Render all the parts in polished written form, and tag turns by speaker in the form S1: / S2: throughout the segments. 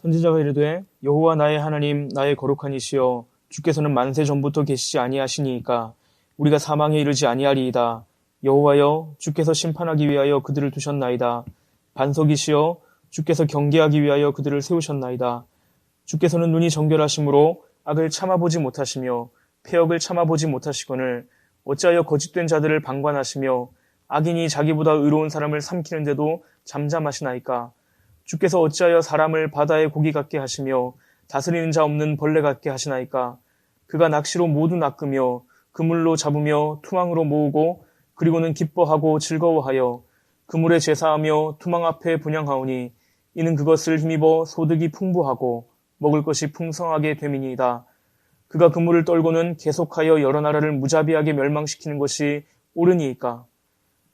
S1: 선지자가 이르되 여호와 나의 하나님 나의 거룩한 이시여 주께서는 만세 전부터 계시지 아니하시니이까 우리가 사망에 이르지 아니하리이다. 여호와여 주께서 심판하기 위하여 그들을 두셨나이다. 반석이시여 주께서 경계하기 위하여 그들을 세우셨나이다. 주께서는 눈이 정결하심으로 악을 참아보지 못하시며 패역을 참아보지 못하시거늘 어찌하여 거짓된 자들을 방관하시며 악인이 자기보다 의로운 사람을 삼키는데도 잠잠하시나이까. 주께서 어찌하여 사람을 바다의 고기 같게 하시며 다스리는 자 없는 벌레 같게 하시나이까. 그가 낚시로 모두 낚으며 그물로 잡으며 투망으로 모으고 그리고는 기뻐하고 즐거워하여 그물에 제사하며 투망 앞에 분향하오니 이는 그것을 힘입어 소득이 풍부하고 먹을 것이 풍성하게 됨이니이다. 그가 그물을 떨고는 계속하여 여러 나라를 무자비하게 멸망시키는 것이 옳으니이까.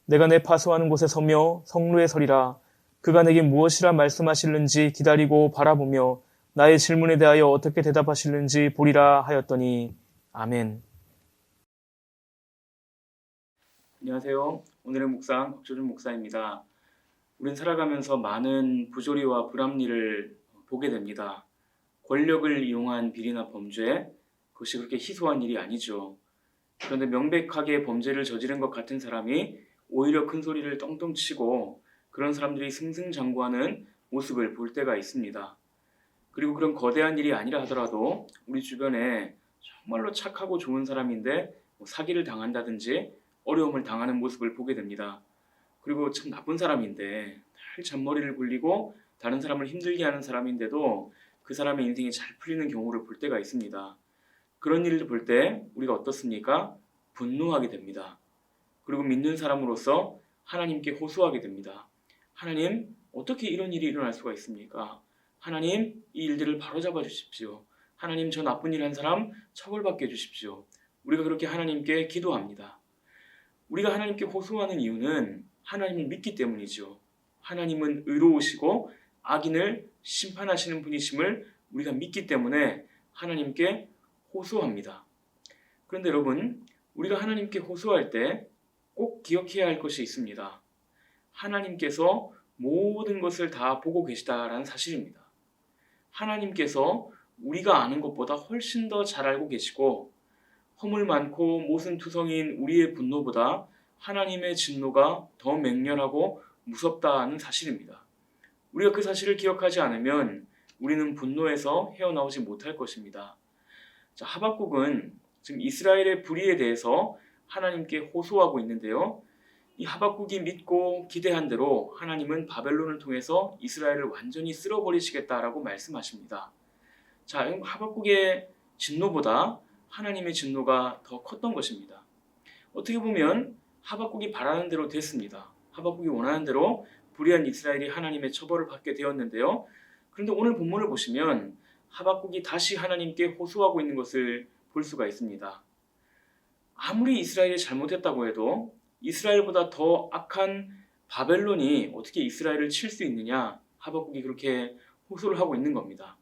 S1: 내가 내 파수하는 곳에 서며 성루에 서리라. 그가 내게 무엇이라 말씀하실는지 기다리고 바라보며 나의 질문에 대하여 어떻게 대답하실는지 보리라 하였더니 아멘.
S2: 안녕하세요. 오늘의 묵상 박조준 목사입니다. 우린 살아가면서 많은 부조리와 불합리를 보게 됩니다. 권력을 이용한 비리나 범죄, 그것이 그렇게 희소한 일이 아니죠. 그런데 명백하게 범죄를 저지른 것 같은 사람이 오히려 큰 소리를 떵떵 치고 그런 사람들이 승승장구하는 모습을 볼 때가 있습니다. 그리고 그런 거대한 일이 아니라 하더라도 우리 주변에 정말로 착하고 좋은 사람인데 사기를 당한다든지 어려움을 당하는 모습을 보게 됩니다. 그리고 참 나쁜 사람인데 늘 잔머리를 굴리고 다른 사람을 힘들게 하는 사람인데도 그 사람의 인생이 잘 풀리는 경우를 볼 때가 있습니다. 그런 일을 볼 때 우리가 어떻습니까? 분노하게 됩니다. 그리고 믿는 사람으로서 하나님께 호소하게 됩니다. 하나님, 어떻게 이런 일이 일어날 수가 있습니까? 하나님, 이 일들을 바로잡아 주십시오. 하나님, 저 나쁜 일 한 사람 처벌받게 해주십시오. 우리가 그렇게 하나님께 기도합니다. 우리가 하나님께 호소하는 이유는 하나님을 믿기 때문이죠. 하나님은 의로우시고 악인을 심판하시는 분이심을 우리가 믿기 때문에 하나님께 호소합니다. 그런데 여러분, 우리가 하나님께 호소할 때 꼭 기억해야 할 것이 있습니다. 하나님께서 모든 것을 다 보고 계시다라는 사실입니다. 하나님께서 우리가 아는 것보다 훨씬 더 잘 알고 계시고 허물 많고 모순투성이인 우리의 분노보다 하나님의 진노가 더 맹렬하고 무섭다는 사실입니다. 우리가 그 사실을 기억하지 않으면 우리는 분노에서 헤어나오지 못할 것입니다. 자, 하박국은 지금 이스라엘의 불의에 대해서 하나님께 호소하고 있는데요. 이 하박국이 믿고 기대한 대로 하나님은 바벨론을 통해서 이스라엘을 완전히 쓸어버리시겠다라고 말씀하십니다. 자, 하박국의 진노보다 하나님의 진노가 더 컸던 것입니다. 어떻게 보면 하박국이 바라는 대로 됐습니다. 하박국이 원하는 대로 불의한 이스라엘이 하나님의 처벌을 받게 되었는데요. 그런데 오늘 본문을 보시면 하박국이 다시 하나님께 호소하고 있는 것을 볼 수가 있습니다. 아무리 이스라엘이 잘못했다고 해도 이스라엘보다 더 악한 바벨론이 어떻게 이스라엘을 칠 수 있느냐, 하박국이 그렇게 호소를 하고 있는 겁니다.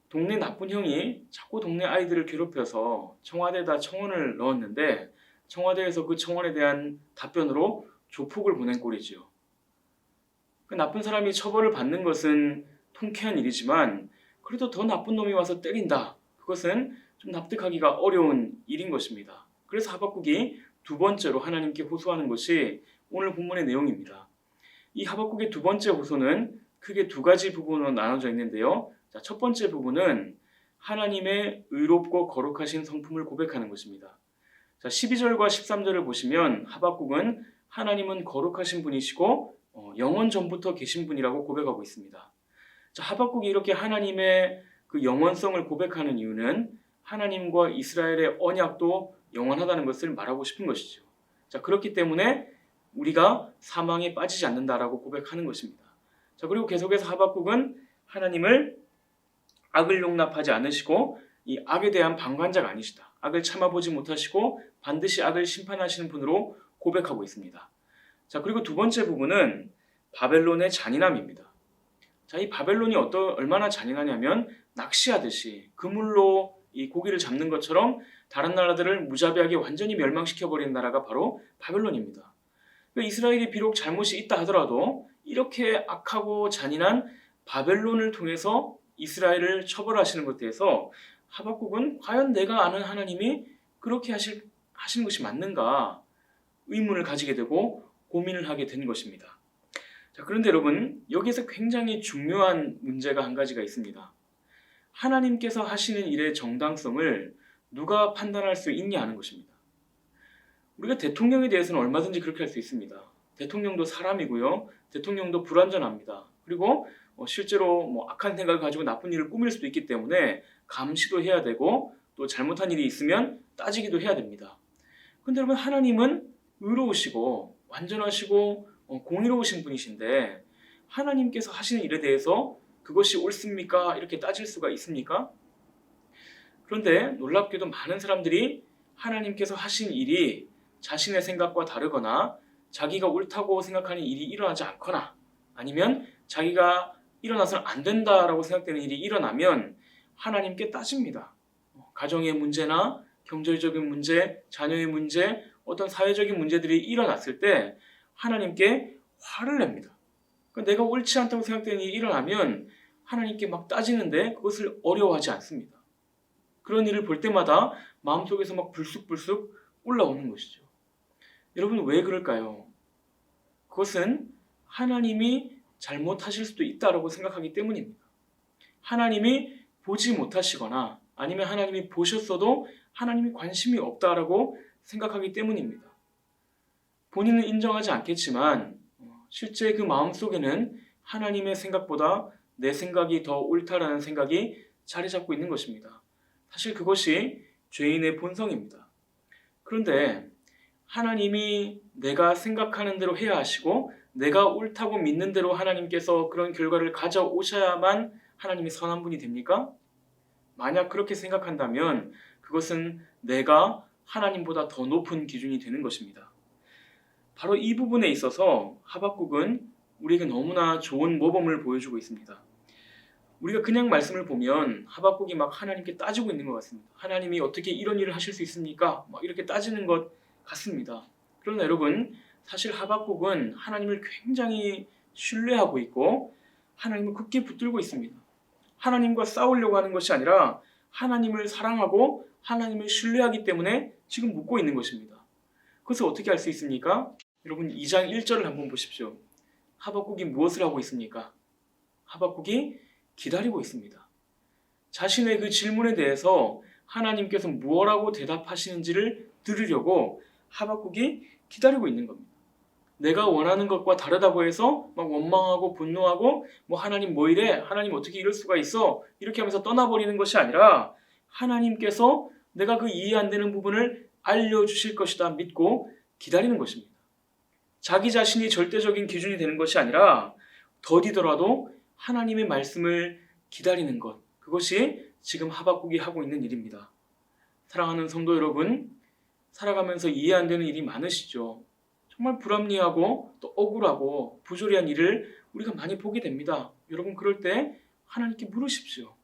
S2: 동네 나쁜 형이 자꾸 동네 아이들을 괴롭혀서 청와대에다 청원을 넣었는데 청와대에서 그 청원에 대한 답변으로 조폭을 보낸 꼴이지요. 그 나쁜 사람이 처벌을 받는 것은 통쾌한 일이지만 그래도 더 나쁜 놈이 와서 때린다. 그것은 좀 납득하기가 어려운 일인 것입니다. 그래서 하박국이 두 번째로 하나님께 호소하는 것이 오늘 본문의 내용입니다. 이 하박국의 두 번째 호소는 크게 두 가지 부분으로 나눠져 있는데요. 자, 첫 번째 부분은 하나님의 의롭고 거룩하신 성품을 고백하는 것입니다. 자, 12절과 13절을 보시면 하박국은 하나님은 거룩하신 분이시고 영원 전부터 계신 분이라고 고백하고 있습니다. 자, 하박국이 이렇게 하나님의 그 영원성을 고백하는 이유는 하나님과 이스라엘의 언약도 영원하다는 것을 말하고 싶은 것이죠. 자, 그렇기 때문에 우리가 사망에 빠지지 않는다라고 고백하는 것입니다. 자, 그리고 계속해서 하박국은 하나님을 악을 용납하지 않으시고 이 악에 대한 방관자가 아니시다. 악을 참아보지 못하시고 반드시 악을 심판하시는 분으로 고백하고 있습니다. 자, 그리고 두 번째 부분은 바벨론의 잔인함입니다. 자, 이 바벨론이 얼마나 잔인하냐면 낚시하듯이 그물로 이 고기를 잡는 것처럼 다른 나라들을 무자비하게 완전히 멸망시켜버리는 나라가 바로 바벨론입니다. 이스라엘이 비록 잘못이 있다 하더라도 이렇게 악하고 잔인한 바벨론을 통해서 이스라엘을 처벌하시는 것에 대해서 하박국은 과연 내가 아는 하나님이 그렇게 하시는 것이 맞는가 의문을 가지게 되고 고민을 하게 된 것입니다. 자, 그런데 여러분, 여기에서 굉장히 중요한 문제가 한 가지가 있습니다. 하나님께서 하시는 일의 정당성을 누가 판단할 수 있냐는 것입니다. 우리가 대통령에 대해서는 얼마든지 그렇게 할 수 있습니다. 대통령도 사람이고요. 대통령도 불완전합니다. 그리고 실제로 악한 생각을 가지고 나쁜 일을 꾸밀 수도 있기 때문에 감시도 해야 되고 또 잘못한 일이 있으면 따지기도 해야 됩니다. 그런데 여러분, 하나님은 의로우시고 완전하시고 공의로우신 분이신데 하나님께서 하시는 일에 대해서 그것이 옳습니까? 이렇게 따질 수가 있습니까? 그런데 놀랍게도 많은 사람들이 하나님께서 하신 일이 자신의 생각과 다르거나 자기가 옳다고 생각하는 일이 일어나지 않거나 아니면 자기가 일어나서는 안 된다라고 생각되는 일이 일어나면 하나님께 따집니다. 가정의 문제나 경제적인 문제, 자녀의 문제, 어떤 사회적인 문제들이 일어났을 때 하나님께 화를 냅니다. 그러니까 내가 옳지 않다고 생각되는 일이 일어나면 하나님께 막 따지는데 그것을 어려워하지 않습니다. 그런 일을 볼 때마다 마음속에서 막 불쑥불쑥 올라오는 것이죠. 여러분, 왜 그럴까요? 그것은 하나님이 잘못하실 수도 있다고 생각하기 때문입니다. 하나님이 보지 못하시거나 아니면 하나님이 보셨어도 하나님이 관심이 없다라고 생각하기 때문입니다. 본인은 인정하지 않겠지만 실제 그 마음속에는 하나님의 생각보다 내 생각이 더 옳다라는 생각이 자리 잡고 있는 것입니다. 사실 그것이 죄인의 본성입니다. 그런데 하나님이 내가 생각하는 대로 해야 하시고 내가 옳다고 믿는 대로 하나님께서 그런 결과를 가져오셔야만 하나님이 선한 분이 됩니까? 만약 그렇게 생각한다면 그것은 내가 하나님보다 더 높은 기준이 되는 것입니다. 바로 이 부분에 있어서 하박국은 우리에게 너무나 좋은 모범을 보여주고 있습니다. 우리가 그냥 말씀을 보면 하박국이 막 하나님께 따지고 있는 것 같습니다. 하나님이 어떻게 이런 일을 하실 수 있습니까? 막 이렇게 따지는 것 같습니다. 그러나 여러분, 사실 하박국은 하나님을 굉장히 신뢰하고 있고 하나님을 굳게 붙들고 있습니다. 하나님과 싸우려고 하는 것이 아니라 하나님을 사랑하고 하나님을 신뢰하기 때문에 지금 묻고 있는 것입니다. 그것을 어떻게 알 수 있습니까? 여러분, 2장 1절을 한번 보십시오. 하박국이 무엇을 하고 있습니까? 하박국이 기다리고 있습니다. 자신의 그 질문에 대해서 하나님께서 무엇라고 대답하시는지를 들으려고 하박국이 기다리고 있는 겁니다. 내가 원하는 것과 다르다고 해서 막 원망하고 분노하고 하나님 뭐 이래? 하나님 어떻게 이럴 수가 있어? 이렇게 하면서 떠나버리는 것이 아니라 하나님께서 내가 그 이해 안 되는 부분을 알려주실 것이다 믿고 기다리는 것입니다. 자기 자신이 절대적인 기준이 되는 것이 아니라 더디더라도 하나님의 말씀을 기다리는 것, 그것이 지금 하박국이 하고 있는 일입니다. 사랑하는 성도 여러분, 살아가면서 이해 안 되는 일이 많으시죠? 정말 불합리하고 또 억울하고 부조리한 일을 우리가 많이 보게 됩니다. 여러분, 그럴 때 하나님께 물으십시오.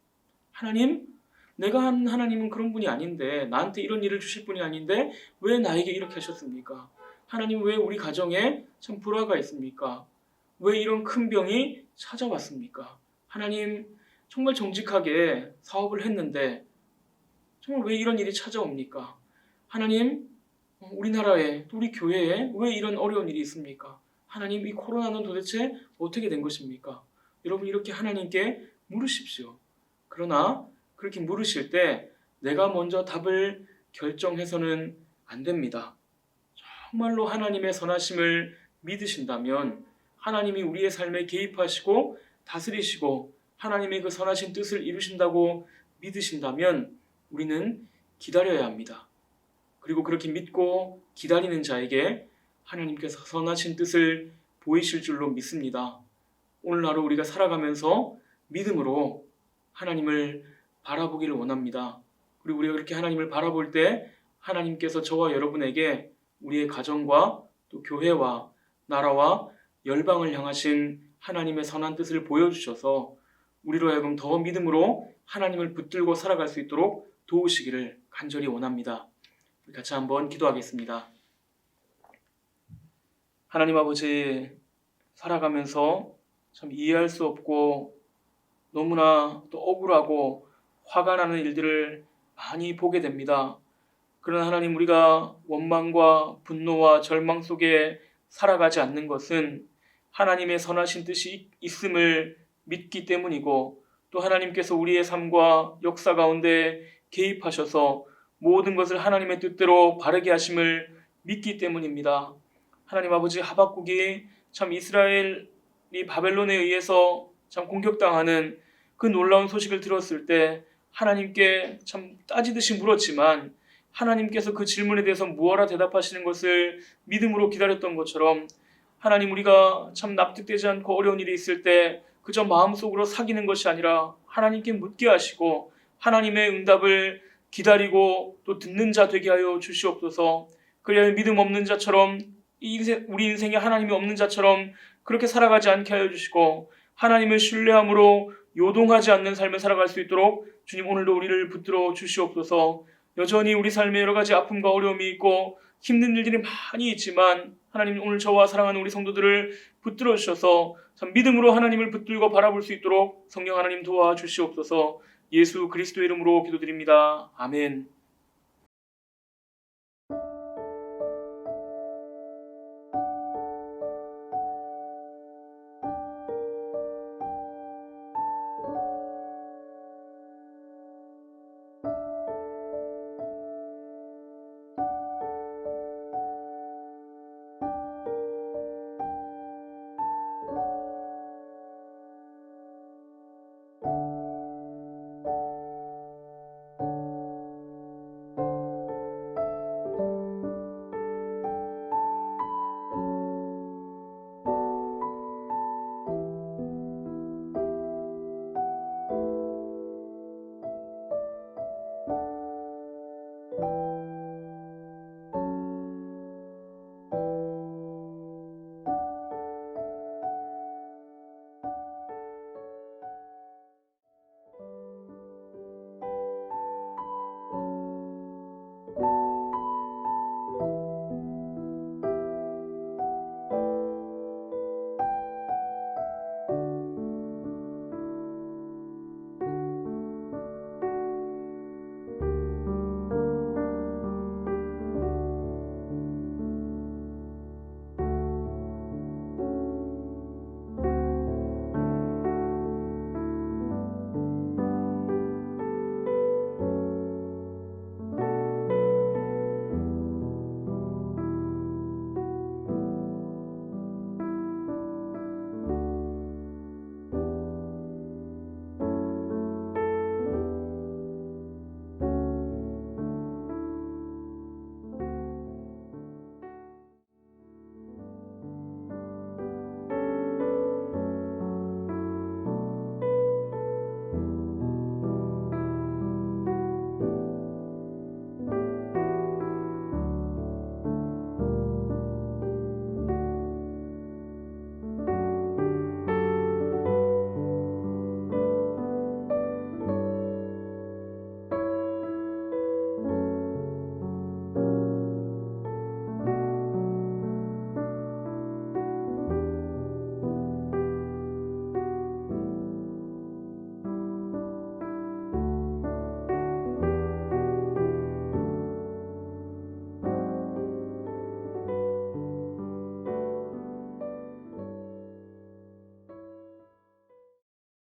S2: 하나님, 내가 한 하나님은 그런 분이 아닌데, 나한테 이런 일을 주실 분이 아닌데 왜 나에게 이렇게 하셨습니까? 하나님, 왜 우리 가정에 참 불화가 있습니까? 왜 이런 큰 병이 찾아왔습니까? 하나님, 정말 정직하게 사업을 했는데 정말 왜 이런 일이 찾아옵니까? 하나님, 우리나라에, 우리 교회에 왜 이런 어려운 일이 있습니까? 하나님, 이 코로나는 도대체 어떻게 된 것입니까? 여러분, 이렇게 하나님께 물으십시오. 그러나 그렇게 물으실 때 내가 먼저 답을 결정해서는 안 됩니다. 정말로 하나님의 선하심을 믿으신다면 하나님이 우리의 삶에 개입하시고 다스리시고 하나님의 그 선하신 뜻을 이루신다고 믿으신다면 우리는 기다려야 합니다. 그리고 그렇게 믿고 기다리는 자에게 하나님께서 선하신 뜻을 보이실 줄로 믿습니다. 오늘 하루 우리가 살아가면서 믿음으로 하나님을 바라보기를 원합니다. 그리고 우리가 그렇게 하나님을 바라볼 때 하나님께서 저와 여러분에게 우리의 가정과 또 교회와 나라와 열방을 향하신 하나님의 선한 뜻을 보여주셔서 우리로 하여금 더 믿음으로 하나님을 붙들고 살아갈 수 있도록 도우시기를 간절히 원합니다. 우리 같이 한번 기도하겠습니다. 하나님 아버지, 살아가면서 참 이해할 수 없고 너무나 또 억울하고 화가 나는 일들을 많이 보게 됩니다. 그러나 하나님, 우리가 원망과 분노와 절망 속에 살아가지 않는 것은 하나님의 선하신 뜻이 있음을 믿기 때문이고, 또 하나님께서 우리의 삶과 역사 가운데 개입하셔서 모든 것을 하나님의 뜻대로 바르게 하심을 믿기 때문입니다. 하나님 아버지, 하박국이 참 이스라엘이 바벨론에 의해서 참 공격당하는 그 놀라운 소식을 들었을 때 하나님께 참 따지듯이 물었지만 하나님께서 그 질문에 대해서 무어라 대답하시는 것을 믿음으로 기다렸던 것처럼, 하나님, 우리가 참 납득되지 않고 어려운 일이 있을 때 그저 마음속으로 사귀는 것이 아니라 하나님께 묻게 하시고 하나님의 응답을 기다리고 또 듣는 자 되게 하여 주시옵소서. 그래야 믿음 없는 자처럼, 우리 인생에 하나님이 없는 자처럼 그렇게 살아가지 않게 하여 주시고, 하나님을 신뢰함으로 요동하지 않는 삶을 살아갈 수 있도록 주님, 오늘도 우리를 붙들어 주시옵소서. 여전히 우리 삶에 여러 가지 아픔과 어려움이 있고 힘든 일들이 많이 있지만 하나님, 오늘 저와 사랑하는 우리 성도들을 붙들어 주셔서 참 믿음으로 하나님을 붙들고 바라볼 수 있도록 성령 하나님 도와주시옵소서. 예수 그리스도의 이름으로 기도드립니다. 아멘.